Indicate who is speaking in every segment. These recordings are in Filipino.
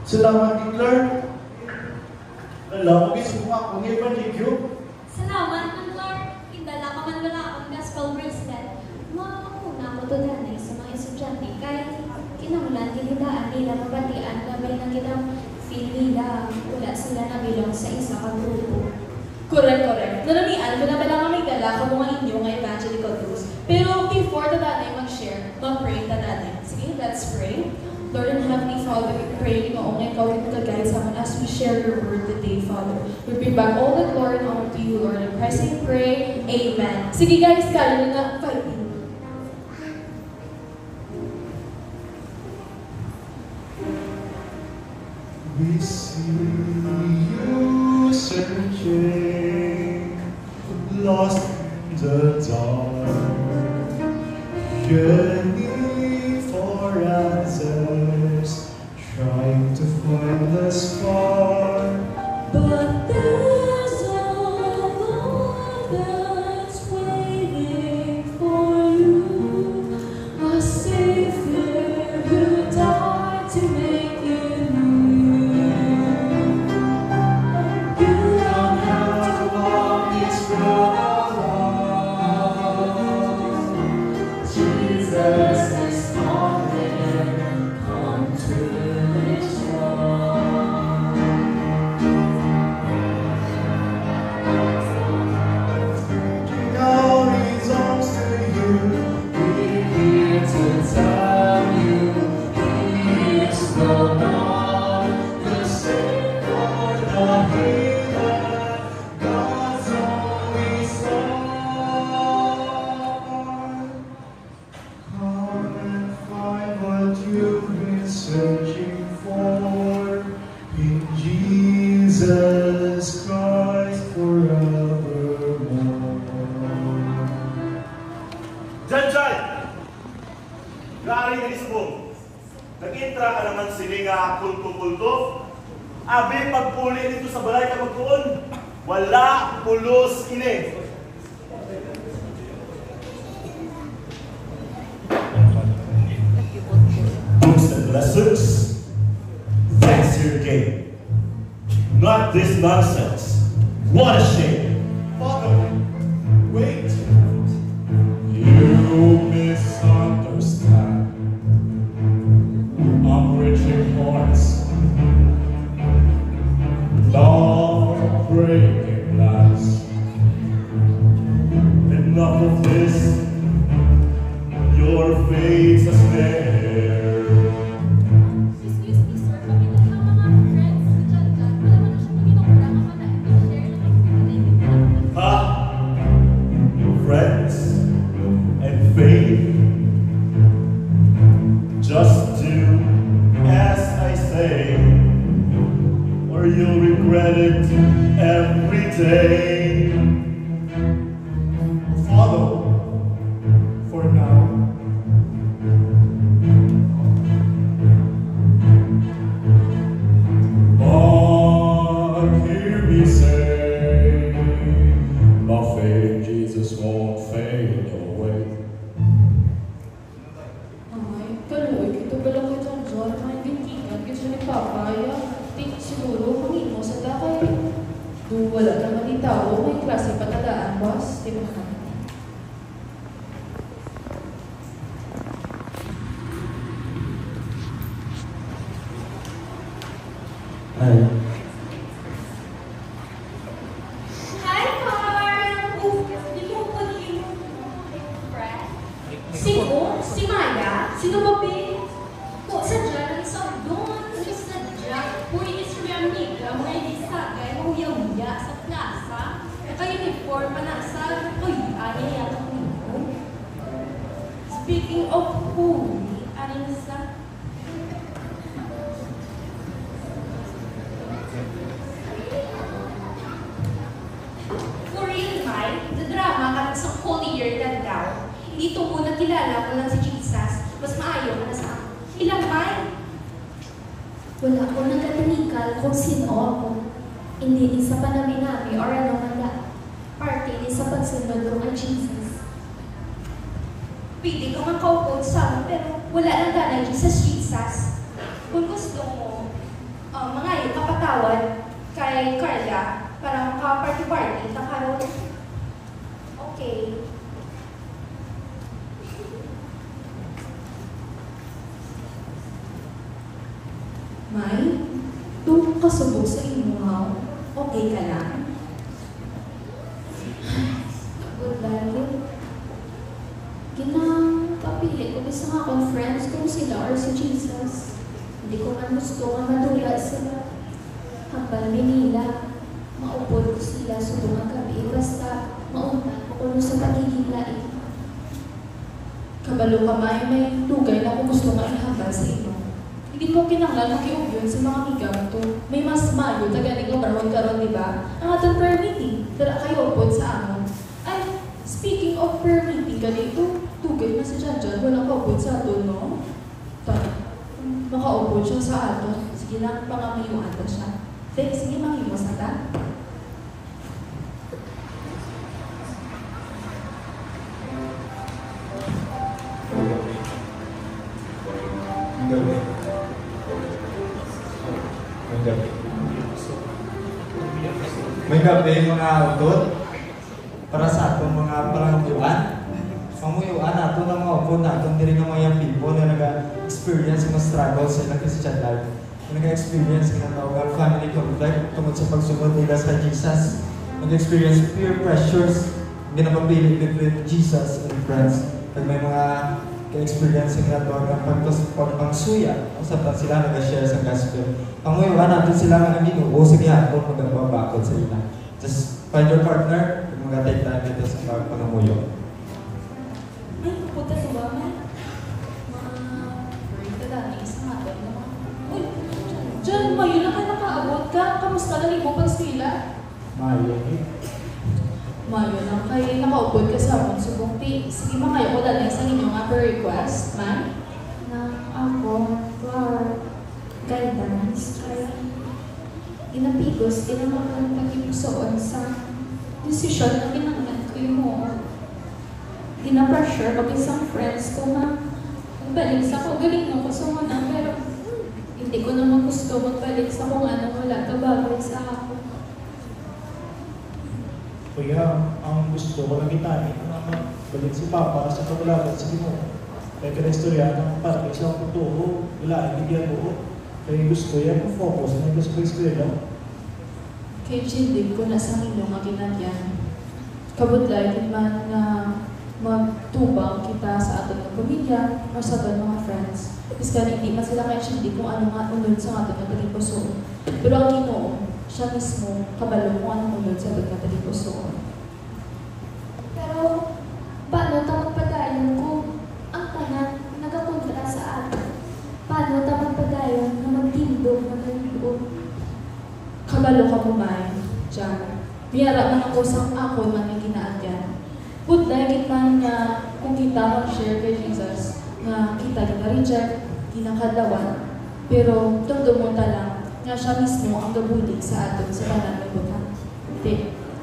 Speaker 1: Salamat ni Clark. Alam mo, gusto mo ako ni Evangelio.
Speaker 2: Salamat man, Lord. Indala ka man wala akong gospel bracelet. Mauna ko to dali sa mga estudyante. Kahit kinamulan, tinidaan nila mabatian na may naginang feel nila. Wala sila na bilang sa isa kang grupo.
Speaker 3: Correct. Nanamian ko na pala kami dala ka mga inyo ng evangelical truths. Pero before tatanay mag-share, mag-pray tatanay. Sige, let's pray. Lord and Heavenly Father, we pray mo ang ikaw rin ka-guide sa amin as we share your word today, Father. We bring back all the glory and honor to you, Lord. In Christ we pray. Amen. Sige guys, kaya na 5 minutes.
Speaker 1: We see you searching, lost in the dark, yearning for answers, trying to find the spark.
Speaker 3: But there's a love that's waiting for you, a Savior who died to make you new. You don't have to walk this road alone. Jesus is calling, come to His throne.
Speaker 1: Now His arms to you,
Speaker 3: We're here to tell you He is the one, the Savior, the
Speaker 1: healer, God's only Son. Come and find what you've been searching for in Jesus Christ forevermore.
Speaker 4: Janjay! Gari na ismo. Nag-intra ka naman sili nga kulto-kulto. Abi pagpuli dito sa balay ka magtuon. Wala pulos ini. Books and blessings. That's your game. Not this nonsense. What a shame.
Speaker 1: Father, wait. You misunderstand. I'm reaching hearts, love breaking lives. Enough of this. Your face is there.
Speaker 2: Excuse me, sir. Kami na lang mga friends ni Jan-Jan. Wala man na siya mag-inong ka na i-share na kami.
Speaker 4: Ha? Friends and faith. Just do as I say, or you'll regret it every day.
Speaker 1: Follow for now. But hear me say, my faith in Jesus won't fade away.
Speaker 3: Ay, kaloy, kito ba lang kitang John? May bintingan, kito ni Papaya. Di siguro, kung mo sa dakay. Wala naman ni tao, may klase patadaan, boss. Di ba?
Speaker 1: Hi.
Speaker 2: Hi, Carl! Di mo pa din friend? Sino? Si Maya? Sino ba, babe? O, sadya ng isang doon. Sadya. Uy, is your amiga. Mga inisagay, mahuya-huya sa plaza. Naka-uniform pa na sa... Uy, ari yata ko nito. Speaking of holy, ari na sa... For real, Mai, the drama ka sa holier than thou. Dito muna kilala ko lang si Jesus. Mas maayo ka na sa akin. Ilang Mai? Wala ko nagkatanikal kung sino ako. Hindi din sa panami-nami or ano man lang. Parte din sa pagsunod ko kay Jesus. Pili ko nga kaupo sa akin, pero wala lang ganay sa Jesus. Kung gusto mo, mga yung kapatawad kay Carla para maka-party-party na karon. Okay.
Speaker 3: May, doon kasubok sa imo, ha? Okay ka lang?
Speaker 2: Good value. Ginapapili ko sa mga akong friends kung sila or si Jesus. Hindi ko man gusto nga madula sila. Hambal nila. Maupod ko sila sa bungang gabi. Basta mauntan ko kuno sa pagiging lain.
Speaker 3: Kabalo ka may tugay na kung gusto nga ihambal sa imo. Hindi ko kinanglan makiugyon sa mga higam to. May mas mayo, tagaling ko karon, di ba? Ang atong prayer meeting, dala kayo upod sa amon. Ay, speaking of prayer meeting, ganito, tugay na si Janjan, walang kaupod sa aton, no? Makaupod siya sa aton. Sige lang, pangamayuan na siya. Sige, mangimos na ta.
Speaker 5: May gabi mga autot para sa atong mga panguyuan. Panguyuan nato ng mga autot nato diri nga mga people na nag-experience ng struggle sa ilang Christian life. Nag-experience ng mga family conflict tungkol sa pagsunod nila sa Jesus. Nag-experience peer pressures, hindi na mapili between Jesus and friends. Pag may mga ka-experience nga doon ng pagpangsuya, usap na sila nag-share sa gospel. Panguyuan natin sila nga minuo sa gihapon magababakod sa ila. Just find your partner, kung mag-take time dito sa pangamuyo.
Speaker 3: Ay, pupunta sa bahay. Break na dami, isang atin naman. Uy, Jan, mayo na ka nakaabot ka. Kamusta na mo pag sila?
Speaker 5: Mayo.
Speaker 3: Mayo lang kay nakaupod ka sa amon subong ti. Sige ma kayo ko dala sa inyong upper request, man.
Speaker 2: Na ako, for guidance, kaya ginapigos, ginamakan pag-ibigsoon sa desisyon na pinanglan ko yung mo. Gina-pressure pag isang friends ko na magbalik sa ko, galing ako sa mga pero hindi ko naman gusto magbalik sa kung ano wala kabagay sa ako.
Speaker 1: Kuya, ang gusto ko lang itani, balik si Papa sa kabalagan sa Ginoo. Kaya kina-istorya ng parang isang putuho, wala, hindi yan buo. Kaya gusto yan, focus na gusto ko istorya.
Speaker 3: Kay Jindig ko na sa inyong nga ginagyan. Kabudlay din man na magtubang kita sa aton ng pamilya o sa aton mga friends. Kasi hindi man sila kay Jindig kung ano nga unod sa aton ng talipusoon. Pero ang Ginoo, siya mismo kabalo kung anong unod sa aton ng talipusoon.
Speaker 2: Pero, paano tamang padayon kung ang tanan nagakontra sa atin? Paano tamang padayon na magtindog na ganito?
Speaker 3: Kabalo ka mo man, Jan. Biyara man ako sa ako man ang ginaagyan. Budlay kita nga kung kita mag-share kay Jesus nga kita gina-reject, ginakadlawan. Pero dumdumunta lang nga siya mismo ang gabulig sa aton sa tanan ng buta.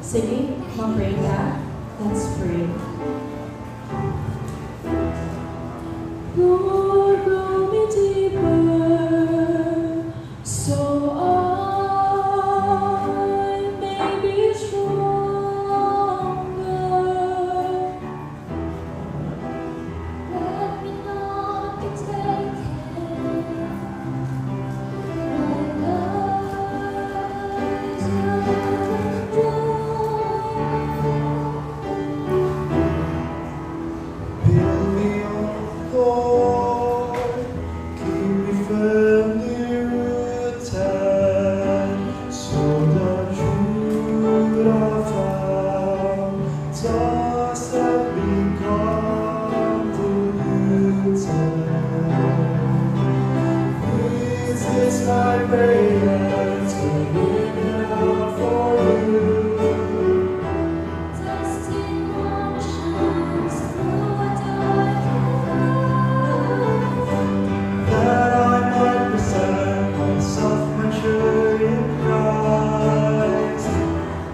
Speaker 3: Sige, mag-pray ka. Let's pray. Lord, grow me deeper, so I may be stronger.
Speaker 2: Let me not be taken. My lies
Speaker 5: Build me on Lord, keep me firmly rooted, so the truth I found does not become diluted. This is my prayer to live out for you.
Speaker 2: Testing motions through a dark night.
Speaker 5: That I might present myself mature in Christ,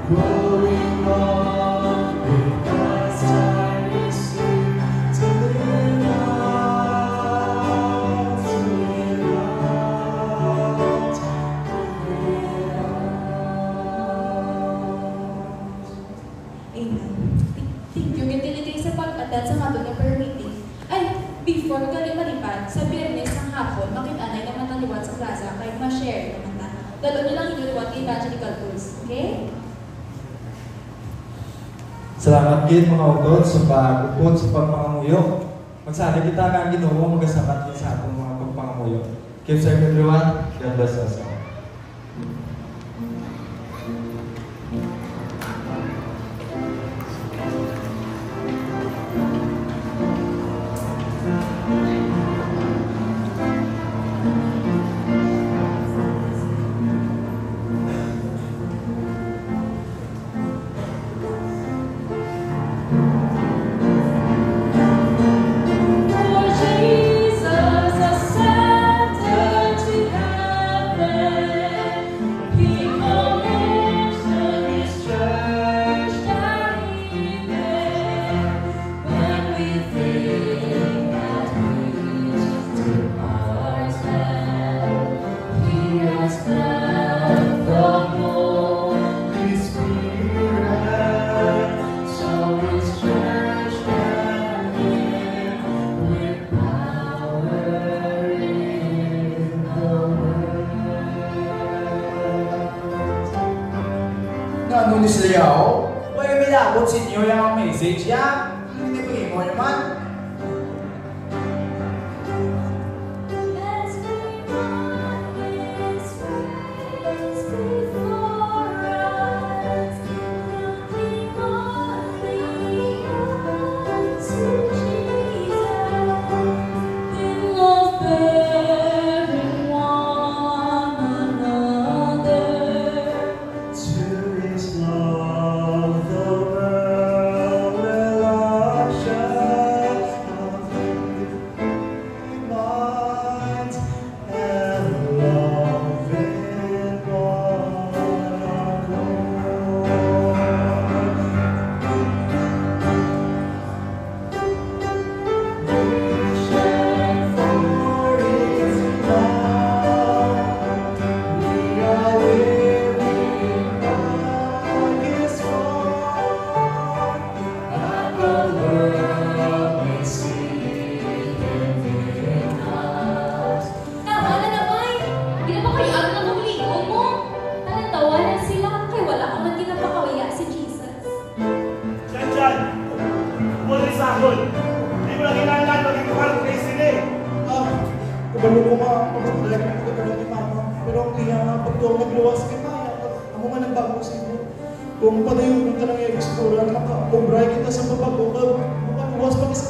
Speaker 5: growing on because I receive to live out,
Speaker 3: Dalo nyo lang inyong kay evangelical tools. Okay?
Speaker 5: Salamat gid mga utod sa pag-upod sa pagpangamuyo. Magsali kita nga ang Ginoo magasabat din sa atong mga pagpangamuyo. Keep safe everyone. God bless us all.
Speaker 3: For Jesus ascended to heaven, He commissioned His church that evening. When we think that He departs, He has left the Holy Spirit, so His church can live with power in the world.
Speaker 6: Nga nun siya ako, may minabot sa inyo yung message yan. Hindi pa mo naman.
Speaker 2: Let's bring on His praise before us, looking only unto Jesus.
Speaker 3: In love bearing one another,
Speaker 1: To His love, the world will usher of minds and love in one accord. For His love, we are living by His word, and the world may see Him in us.
Speaker 2: Tama na naman! Hindi na ba kayo ano na mamuligon mo? Parang tawanan sila kay wala ka man ginapakawaya si Jesus.
Speaker 4: Diyan! Muli sa akin! Hindi mo lang kailangan maging mukhang kay sila eh.
Speaker 1: Kabalo ko nga, pagkakalala ko kabalo ni Mama. Pero ang iya nga, pag doon nagluwas kay Maya, ako nga nagbago sa inyo. Kung padayon ko talaga i-explore, makakubray kita sa babago, makaluwas pa kasi